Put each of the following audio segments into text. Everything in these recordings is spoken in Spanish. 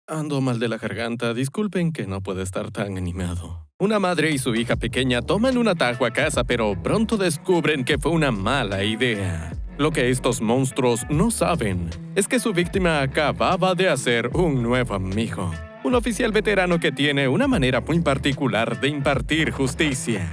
Ando mal de la garganta, disculpen que no pueda estar tan animado. Una madre y su hija pequeña toman un atajo a casa, pero pronto descubren que fue una mala idea. Lo que estos monstruos no saben es que su víctima acababa de hacer un nuevo amigo. Un oficial veterano que tiene una manera muy particular de impartir justicia.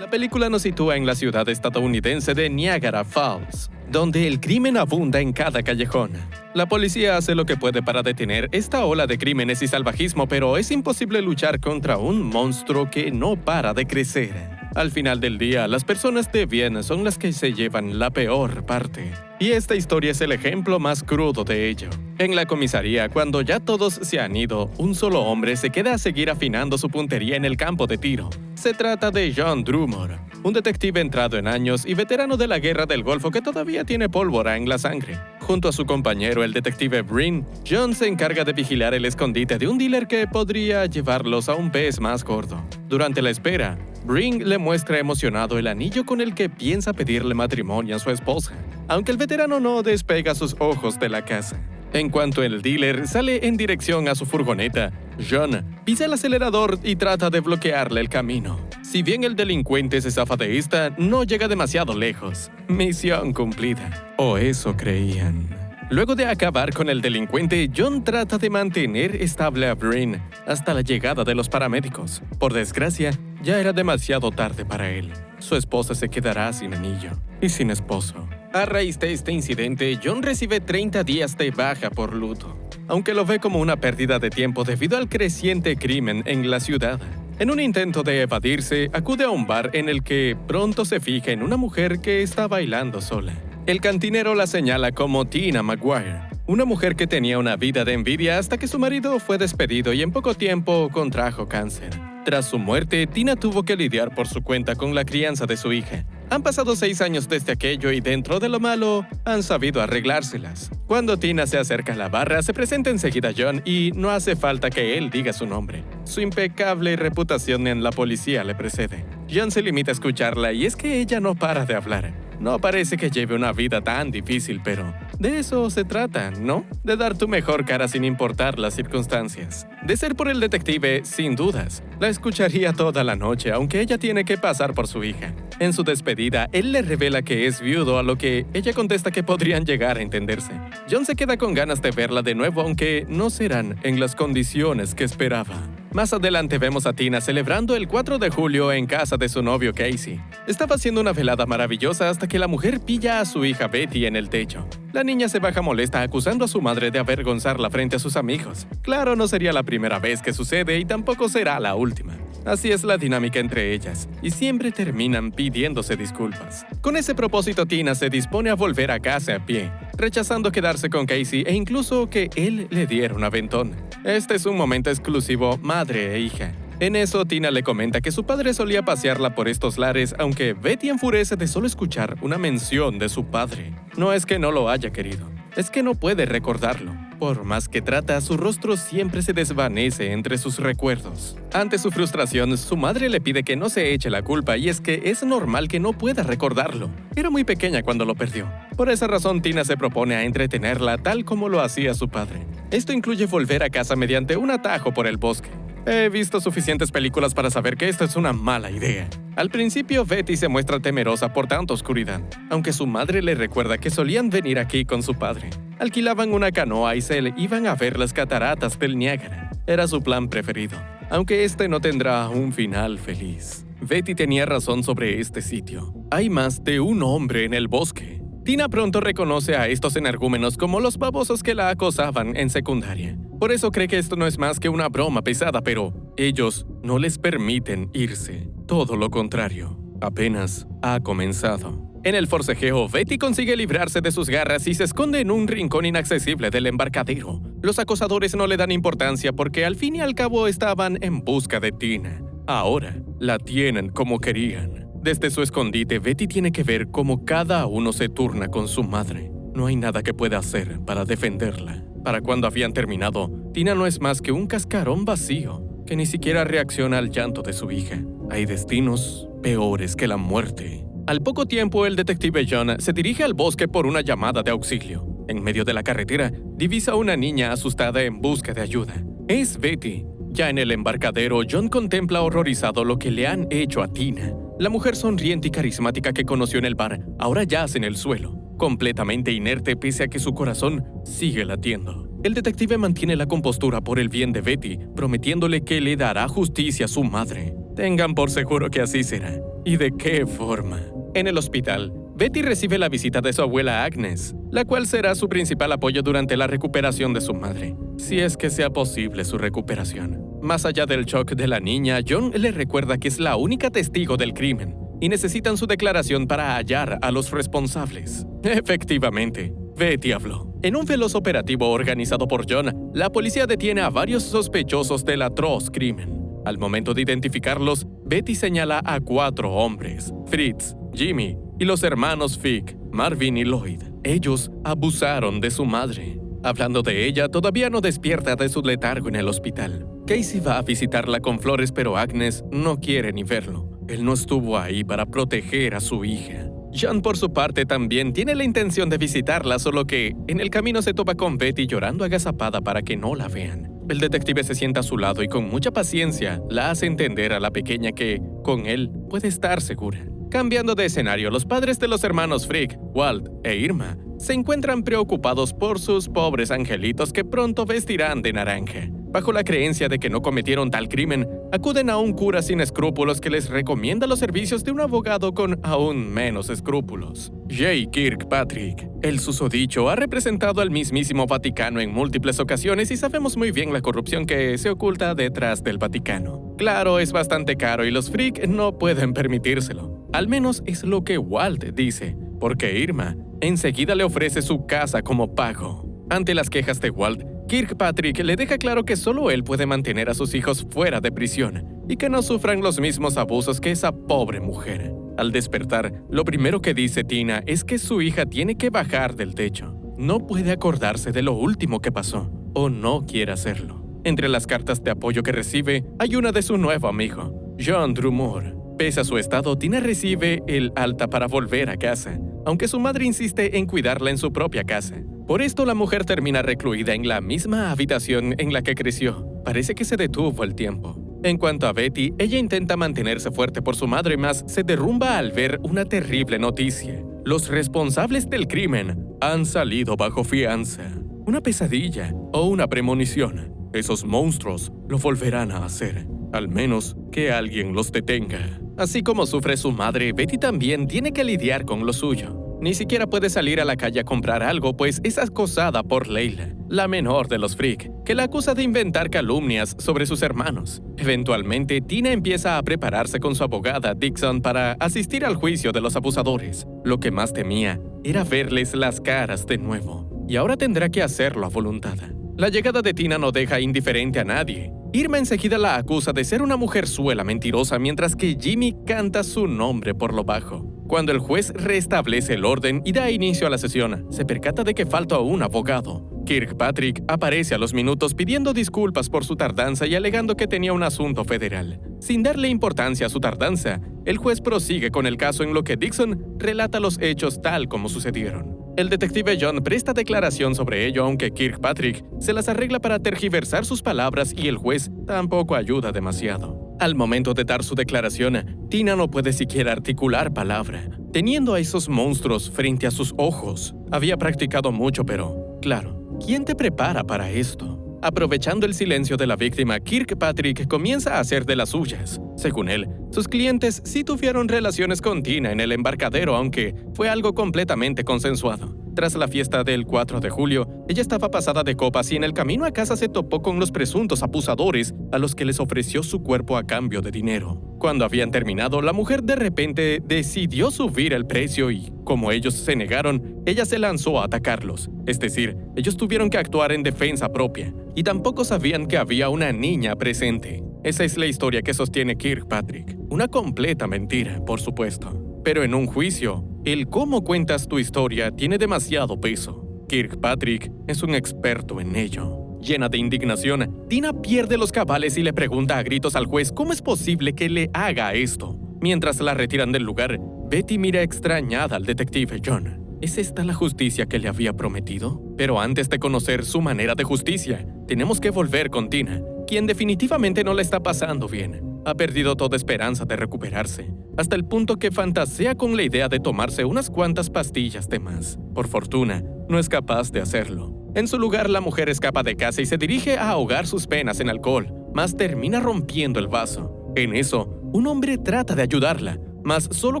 La película nos sitúa en la ciudad estadounidense de Niagara Falls, donde el crimen abunda en cada callejón. La policía hace lo que puede para detener esta ola de crímenes y salvajismo, pero es imposible luchar contra un monstruo que no para de crecer. Al final del día, las personas de bien son las que se llevan la peor parte. Y esta historia es el ejemplo más crudo de ello. En la comisaría, cuando ya todos se han ido, un solo hombre se queda a seguir afinando su puntería en el campo de tiro. Se trata de John Drumore, un detective entrado en años y veterano de la Guerra del Golfo que todavía tiene pólvora en la sangre. Junto a su compañero, el detective Brin, John se encarga de vigilar el escondite de un dealer que podría llevarlos a un pez más gordo. Durante la espera, Brin le muestra emocionado el anillo con el que piensa pedirle matrimonio a su esposa, aunque el veterano no despega sus ojos de la casa. En cuanto el dealer sale en dirección a su furgoneta, John pisa el acelerador y trata de bloquearle el camino. Si bien el delincuente se zafa de esta, no llega demasiado lejos. Misión cumplida. O eso creían. Luego de acabar con el delincuente, John trata de mantener estable a Brin hasta la llegada de los paramédicos. Por desgracia, ya era demasiado tarde para él. Su esposa se quedará sin anillo y sin esposo. A raíz de este incidente, John recibe 30 días de baja por luto, aunque lo ve como una pérdida de tiempo debido al creciente crimen en la ciudad. En un intento de evadirse, acude a un bar en el que pronto se fija en una mujer que está bailando sola. El cantinero la señala como Tina Maguire, una mujer que tenía una vida de envidia hasta que su marido fue despedido y en poco tiempo contrajo cáncer. Tras su muerte, Tina tuvo que lidiar por su cuenta con la crianza de su hija. Han pasado 6 años desde aquello y dentro de lo malo, han sabido arreglárselas. Cuando Tina se acerca a la barra, se presenta enseguida John y no hace falta que él diga su nombre. Su impecable reputación en la policía le precede. John se limita a escucharla y es que ella no para de hablar. No parece que lleve una vida tan difícil, pero de eso se trata, ¿no? De dar tu mejor cara sin importar las circunstancias. De ser por el detective, sin dudas, la escucharía toda la noche, aunque ella tiene que pasar por su hija. En su despedida, él le revela que es viudo, a lo que ella contesta que podrían llegar a entenderse. John se queda con ganas de verla de nuevo, aunque no serán en las condiciones que esperaba. Más adelante vemos a Tina celebrando el 4 de julio en casa de su novio Casey. Estaba haciendo una velada maravillosa hasta que la mujer pilla a su hija Betty en el techo. La niña se baja molesta acusando a su madre de avergonzarla frente a sus amigos. Claro, no sería la primera vez que sucede y tampoco será la última. Así es la dinámica entre ellas, y siempre terminan pidiéndose disculpas. Con ese propósito, Tina se dispone a volver a casa a pie, rechazando quedarse con Casey e incluso que él le diera un aventón. Este es un momento exclusivo madre e hija. En eso, Tina le comenta que su padre solía pasearla por estos lares, aunque Betty enfurece de solo escuchar una mención de su padre. No es que no lo haya querido, es que no puede recordarlo. Por más que trata, su rostro siempre se desvanece entre sus recuerdos. Ante su frustración, su madre le pide que no se eche la culpa y es que es normal que no pueda recordarlo. Era muy pequeña cuando lo perdió. Por esa razón, Tina se propone a entretenerla tal como lo hacía su padre. Esto incluye volver a casa mediante un atajo por el bosque. He visto suficientes películas para saber que esto es una mala idea. Al principio, Betty se muestra temerosa por tanta oscuridad, aunque su madre le recuerda que solían venir aquí con su padre. Alquilaban una canoa y se iban a ver las cataratas del Niágara. Era su plan preferido, aunque este no tendrá un final feliz. Betty tenía razón sobre este sitio. Hay más de un hombre en el bosque. Tina pronto reconoce a estos energúmenos como los babosos que la acosaban en secundaria. Por eso cree que esto no es más que una broma pesada, pero ellos no les permiten irse. Todo lo contrario, apenas ha comenzado. En el forcejeo, Betty consigue librarse de sus garras y se esconde en un rincón inaccesible del embarcadero. Los acosadores no le dan importancia porque al fin y al cabo estaban en busca de Tina. Ahora la tienen como querían. Desde su escondite, Betty tiene que ver cómo cada uno se turna con su madre. No hay nada que pueda hacer para defenderla. Para cuando habían terminado, Tina no es más que un cascarón vacío que ni siquiera reacciona al llanto de su hija. Hay destinos peores que la muerte. Al poco tiempo, el detective John se dirige al bosque por una llamada de auxilio. En medio de la carretera, divisa a una niña asustada en busca de ayuda. Es Betty. Ya en el embarcadero, John contempla horrorizado lo que le han hecho a Tina. La mujer sonriente y carismática que conoció en el bar ahora yace en el suelo, completamente inerte pese a que su corazón sigue latiendo. El detective mantiene la compostura por el bien de Betty, prometiéndole que le dará justicia a su madre. Tengan por seguro que así será. ¿Y de qué forma? En el hospital, Betty recibe la visita de su abuela Agnes, la cual será su principal apoyo durante la recuperación de su madre, si es que sea posible su recuperación. Más allá del shock de la niña, John le recuerda que es la única testigo del crimen y necesitan su declaración para hallar a los responsables. Efectivamente, Betty habló. En un veloz operativo organizado por John, la policía detiene a varios sospechosos del atroz crimen. Al momento de identificarlos, Betty señala a 4 hombres: Fritz, Jimmy y los hermanos Fick, Marvin y Lloyd. Ellos abusaron de su madre. Hablando de ella, todavía no despierta de su letargo en el hospital. Casey va a visitarla con flores, pero Agnes no quiere ni verlo. Él no estuvo ahí para proteger a su hija. John, por su parte, también tiene la intención de visitarla, solo que en el camino se topa con Betty llorando agazapada para que no la vean. El detective se sienta a su lado y con mucha paciencia la hace entender a la pequeña que, con él, puede estar segura. Cambiando de escenario, los padres de los hermanos Frick, Walt e Irma, se encuentran preocupados por sus pobres angelitos que pronto vestirán de naranja. Bajo la creencia de que no cometieron tal crimen, acuden a un cura sin escrúpulos que les recomienda los servicios de un abogado con aún menos escrúpulos. J. Kirkpatrick, el susodicho, ha representado al mismísimo Vaticano en múltiples ocasiones y sabemos muy bien la corrupción que se oculta detrás del Vaticano. Claro, es bastante caro y los Frick no pueden permitírselo. Al menos es lo que Walt dice, porque Irma enseguida le ofrece su casa como pago. Ante las quejas de Walt, Kirkpatrick le deja claro que solo él puede mantener a sus hijos fuera de prisión y que no sufran los mismos abusos que esa pobre mujer. Al despertar, lo primero que dice Tina es que su hija tiene que bajar del techo. No puede acordarse de lo último que pasó, o no quiere hacerlo. Entre las cartas de apoyo que recibe, hay una de su nuevo amigo, John Drumore. Pese a su estado, Tina recibe el alta para volver a casa, aunque su madre insiste en cuidarla en su propia casa. Por esto, la mujer termina recluida en la misma habitación en la que creció. Parece que se detuvo el tiempo. En cuanto a Betty, ella intenta mantenerse fuerte por su madre, mas se derrumba al ver una terrible noticia. Los responsables del crimen han salido bajo fianza. Una pesadilla o una premonición. Esos monstruos lo volverán a hacer. Al menos que alguien los detenga. Así como sufre su madre, Betty también tiene que lidiar con lo suyo. Ni siquiera puede salir a la calle a comprar algo, pues es acosada por Leila, la menor de los Frick, que la acusa de inventar calumnias sobre sus hermanos. Eventualmente, Tina empieza a prepararse con su abogada, Dixon, para asistir al juicio de los abusadores. Lo que más temía era verles las caras de nuevo, y ahora tendrá que hacerlo a voluntad. La llegada de Tina no deja indiferente a nadie. Irma enseguida la acusa de ser una mujerzuela mentirosa, mientras que Jimmy canta su nombre por lo bajo. Cuando el juez restablece el orden y da inicio a la sesión, se percata de que falta un abogado. Kirkpatrick aparece a los minutos pidiendo disculpas por su tardanza y alegando que tenía un asunto federal. Sin darle importancia a su tardanza, el juez prosigue con el caso en lo que Dixon relata los hechos tal como sucedieron. El detective John presta declaración sobre ello, aunque Kirkpatrick se las arregla para tergiversar sus palabras y el juez tampoco ayuda demasiado. Al momento de dar su declaración, Tina no puede siquiera articular palabra, teniendo a esos monstruos frente a sus ojos. Había practicado mucho, pero, claro, ¿quién te prepara para esto? Aprovechando el silencio de la víctima, Kirkpatrick comienza a hacer de las suyas. Según él, sus clientes sí tuvieron relaciones con Tina en el embarcadero, aunque fue algo completamente consensuado. Tras la fiesta del 4 de julio, ella estaba pasada de copas y en el camino a casa se topó con los presuntos abusadores a los que les ofreció su cuerpo a cambio de dinero. Cuando habían terminado, la mujer de repente decidió subir el precio y, como ellos se negaron, ella se lanzó a atacarlos. Es decir, ellos tuvieron que actuar en defensa propia, y tampoco sabían que había una niña presente. Esa es la historia que sostiene Kirkpatrick. Una completa mentira, por supuesto. Pero en un juicio, el cómo cuentas tu historia tiene demasiado peso. Kirkpatrick es un experto en ello. Llena de indignación, Tina pierde los cabales y le pregunta a gritos al juez cómo es posible que le haga esto. Mientras la retiran del lugar, Betty mira extrañada al detective John. ¿Es esta la justicia que le había prometido? Pero antes de conocer su manera de justicia, tenemos que volver con Tina, quien definitivamente no la está pasando bien. Ha perdido toda esperanza de recuperarse, hasta el punto que fantasea con la idea de tomarse unas cuantas pastillas de más. Por fortuna, no es capaz de hacerlo. En su lugar, la mujer escapa de casa y se dirige a ahogar sus penas en alcohol, mas termina rompiendo el vaso. En eso, un hombre trata de ayudarla, mas solo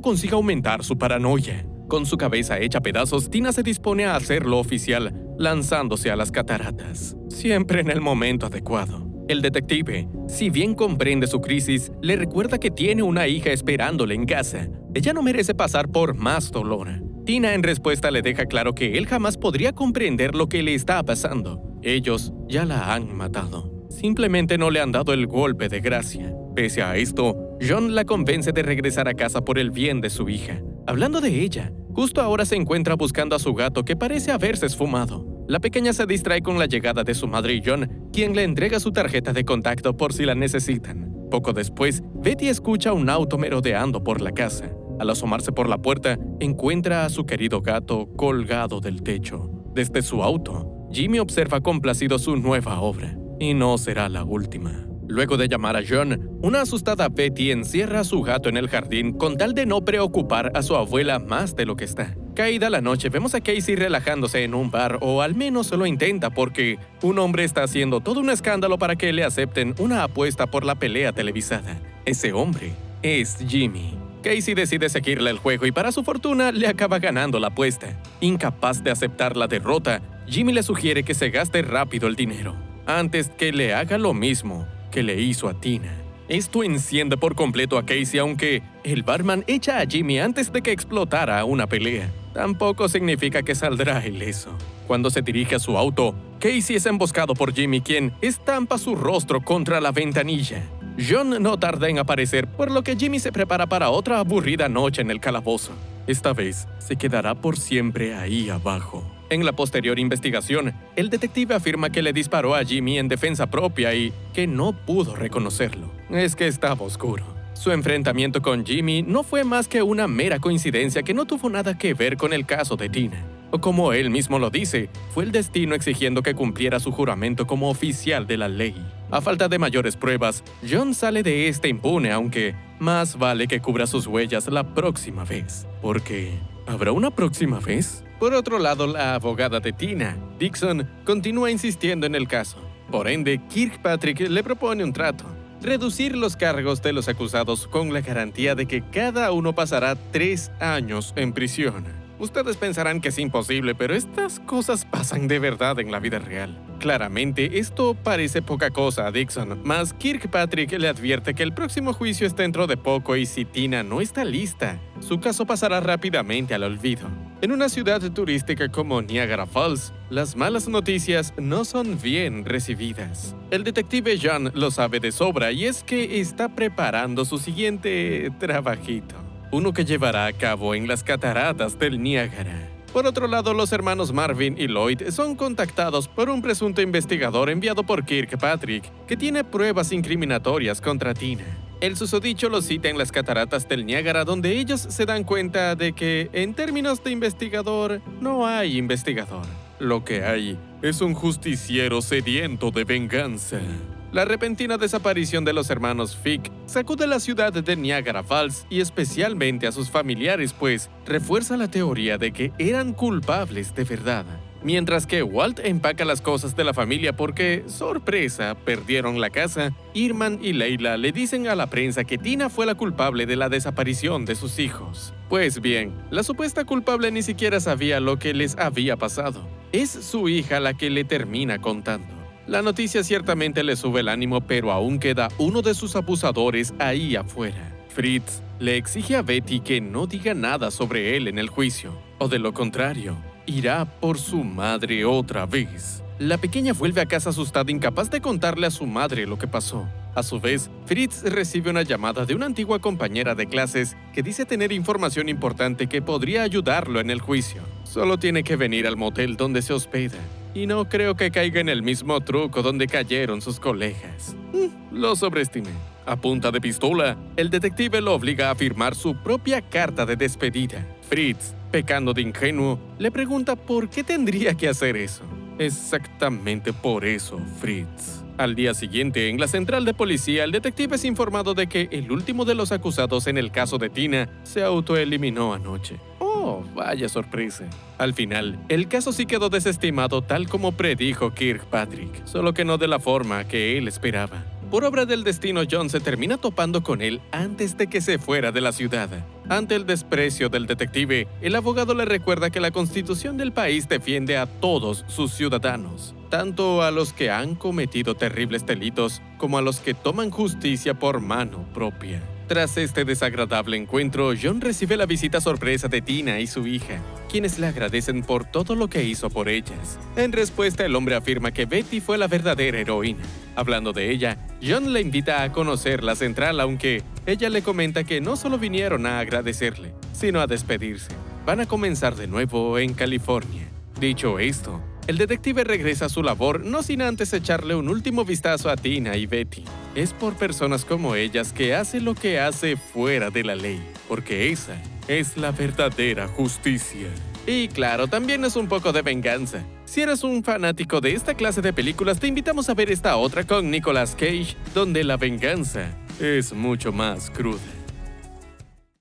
consigue aumentar su paranoia. Con su cabeza hecha pedazos, Tina se dispone a hacerlo oficial, lanzándose a las cataratas, siempre en el momento adecuado. El detective, si bien comprende su crisis, le recuerda que tiene una hija esperándole en casa. Ella no merece pasar por más dolor. Tina en respuesta le deja claro que él jamás podría comprender lo que le está pasando. Ellos ya la han matado. Simplemente no le han dado el golpe de gracia. Pese a esto, John la convence de regresar a casa por el bien de su hija. Hablando de ella, justo ahora se encuentra buscando a su gato que parece haberse esfumado. La pequeña se distrae con la llegada de su madre y John, quien le entrega su tarjeta de contacto por si la necesitan. Poco después, Betty escucha un auto merodeando por la casa. Al asomarse por la puerta, encuentra a su querido gato colgado del techo. Desde su auto, Jimmy observa complacido su nueva obra. Y no será la última. Luego de llamar a John, una asustada Betty encierra a su gato en el jardín con tal de no preocupar a su abuela más de lo que está. Caída la noche, vemos a Casey relajándose en un bar, o al menos lo intenta porque un hombre está haciendo todo un escándalo para que le acepten una apuesta por la pelea televisada. Ese hombre es Jimmy. Casey decide seguirle el juego y para su fortuna le acaba ganando la apuesta. Incapaz de aceptar la derrota, Jimmy le sugiere que se gaste rápido el dinero, antes que le haga lo mismo que le hizo a Tina. Esto enciende por completo a Casey, aunque el barman echa a Jimmy antes de que explotara una pelea. Tampoco significa que saldrá ileso. Cuando se dirige a su auto, Casey es emboscado por Jimmy, quien estampa su rostro contra la ventanilla. John no tarda en aparecer, por lo que Jimmy se prepara para otra aburrida noche en el calabozo. Esta vez, se quedará por siempre ahí abajo. En la posterior investigación, el detective afirma que le disparó a Jimmy en defensa propia y que no pudo reconocerlo. Es que estaba oscuro. Su enfrentamiento con Jimmy no fue más que una mera coincidencia que no tuvo nada que ver con el caso de Tina. O como él mismo lo dice, fue el destino exigiendo que cumpliera su juramento como oficial de la ley. A falta de mayores pruebas, John sale de este impune, aunque más vale que cubra sus huellas la próxima vez. Porque ¿habrá una próxima vez? Por otro lado, la abogada de Tina, Dixon, continúa insistiendo en el caso. Por ende, Kirkpatrick le propone un trato: reducir los cargos de los acusados con la garantía de que cada uno pasará 3 años en prisión. Ustedes pensarán que es imposible, pero estas cosas pasan de verdad en la vida real. Claramente, esto parece poca cosa a Dixon, mas Kirkpatrick le advierte que el próximo juicio es dentro de poco y si Tina no está lista, su caso pasará rápidamente al olvido. En una ciudad turística como Niagara Falls, las malas noticias no son bien recibidas. El detective John lo sabe de sobra y es que está preparando su siguiente trabajito, uno que llevará a cabo en las cataratas del Niágara. Por otro lado, los hermanos Marvin y Lloyd son contactados por un presunto investigador enviado por Kirkpatrick, que tiene pruebas incriminatorias contra Tina. El susodicho los cita en las cataratas del Niágara, donde ellos se dan cuenta de que, en términos de investigador, no hay investigador. Lo que hay es un justiciero sediento de venganza. La repentina desaparición de los hermanos Fick sacude la ciudad de Niagara Falls y especialmente a sus familiares, pues refuerza la teoría de que eran culpables de verdad. Mientras que Walt empaca las cosas de la familia porque, sorpresa, perdieron la casa, Irman y Leila le dicen a la prensa que Tina fue la culpable de la desaparición de sus hijos. Pues bien, la supuesta culpable ni siquiera sabía lo que les había pasado. Es su hija la que le termina contando. La noticia ciertamente le sube el ánimo, pero aún queda uno de sus abusadores ahí afuera. Fritz le exige a Betty que no diga nada sobre él en el juicio, o de lo contrario, irá por su madre otra vez. La pequeña vuelve a casa asustada, incapaz de contarle a su madre lo que pasó. A su vez, Fritz recibe una llamada de una antigua compañera de clases que dice tener información importante que podría ayudarlo en el juicio. Solo tiene que venir al motel donde se hospeda. Y no creo que caiga en el mismo truco donde cayeron sus colegas. Lo sobreestimé. A punta de pistola, el detective lo obliga a firmar su propia carta de despedida. Fritz, pecando de ingenuo, le pregunta por qué tendría que hacer eso. Exactamente por eso, Fritz. Al día siguiente, en la central de policía, el detective es informado de que el último de los acusados en el caso de Tina se autoeliminó anoche. Oh, vaya sorpresa. Al final, el caso sí quedó desestimado tal como predijo Kirkpatrick, solo que no de la forma que él esperaba. Por obra del destino, John se termina topando con él antes de que se fuera de la ciudad. Ante el desprecio del detective, el abogado le recuerda que la constitución del país defiende a todos sus ciudadanos, tanto a los que han cometido terribles delitos como a los que toman justicia por mano propia. Tras este desagradable encuentro, John recibe la visita sorpresa de Tina y su hija, quienes le agradecen por todo lo que hizo por ellas. En respuesta, el hombre afirma que Betty fue la verdadera heroína. Hablando de ella, John le invita a conocer la central, aunque ella le comenta que no solo vinieron a agradecerle, sino a despedirse. Van a comenzar de nuevo en California. Dicho esto, el detective regresa a su labor no sin antes echarle un último vistazo a Tina y Betty. Es por personas como ellas que hace lo que hace fuera de la ley, porque esa es la verdadera justicia. Y claro, también es un poco de venganza. Si eres un fanático de esta clase de películas, te invitamos a ver esta otra con Nicolas Cage, donde la venganza es mucho más cruda.